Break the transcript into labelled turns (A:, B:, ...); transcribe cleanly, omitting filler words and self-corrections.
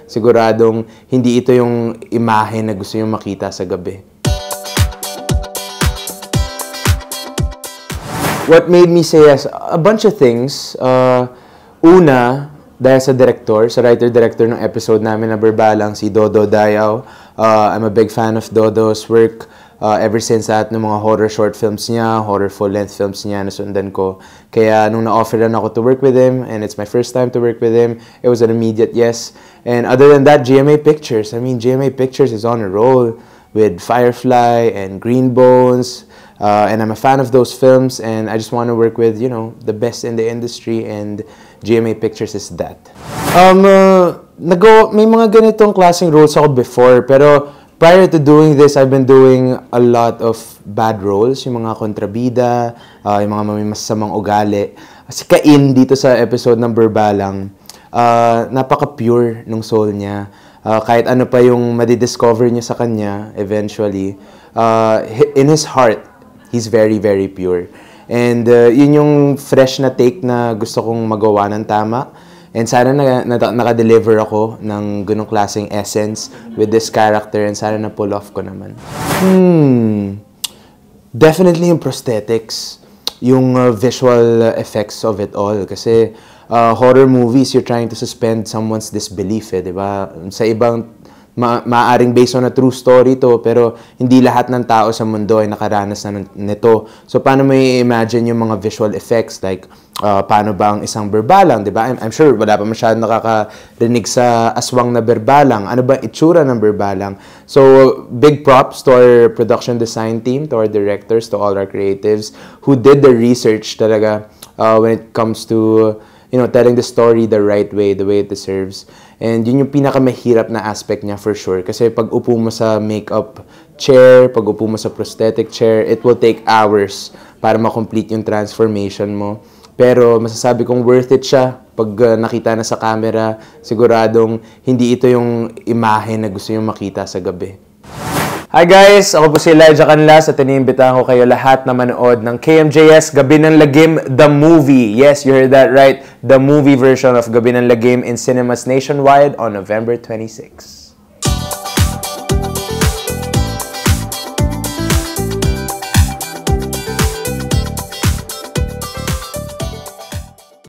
A: siguradong hindi ito yung imahe na gusto nyo makita sa gabi. What made me say yes? A bunch of things. Una, dahil sa director, sa writer-director ng episode namin na Berbalang, si Dodo Dayaw. I'm a big fan of Dodo's work. Ever since that, ng mga horror short films niya, horror full-length films niya, nasundan ko. Kaya nung na-offeran ako to work with him, and it's my first time to work with him, it was an immediate yes. And other than that, GMA Pictures. I mean, GMA Pictures is on a roll with Firefly and Green Bones. And I'm a fan of those films, and I just want to work with, you know, the best in the industry, and GMA Pictures is that. May mga ganitong klaseng roles ako before, pero prior to doing this, I've been doing a lot of bad roles, yung mga kontrabida, yung mga may masasamang ugali. Si Cain dito sa episode ng Berbalang, napaka-pure nung soul niya. Kahit ano pa yung madidiscover niyo sa kanya, eventually, in his heart, he's very, very pure. And yun yung fresh na take na gusto kong magawa ng tama. And sana naka-deliver ako ng ganong klaseng essence with this character, and sana na-pull off ko naman. Definitely yung prosthetics, yung visual effects of it all. Kasi horror movies, you're trying to suspend someone's disbelief, di ba? Sa ibang maaaring based on a true story to, pero hindi lahat ng tao sa mundo ay nakaranas na nito. So, paano mo i-imagine yung mga visual effects? Like, paano ba ang isang berbalang, di ba? I'm sure wala pa masyadong nakakarinig sa aswang na berbalang. Ano ba itsura ng berbalang? So, big props to our production design team, to our directors, to all our creatives who did the research talaga when it comes to, you know, telling the story the right way, the way it deserves. And yun yung pinakamahirap na aspect niya for sure. Kasi pag upo mo sa makeup chair, pag upo mo sa prosthetic chair, it will take hours para ma-complete yung transformation mo. Pero masasabi kong worth it siya. Pag nakita na sa camera, siguradong hindi ito yung imahe na gusto nyo makita sa gabi. Hi guys! Ako po si Elijah Canlas at iniimbitahan ko kayo lahat na manood ng KMJS Gabi ng Lagim, the movie. Yes, you heard that right. The movie version of Gabi ng Lagim in cinemas nationwide on November 26.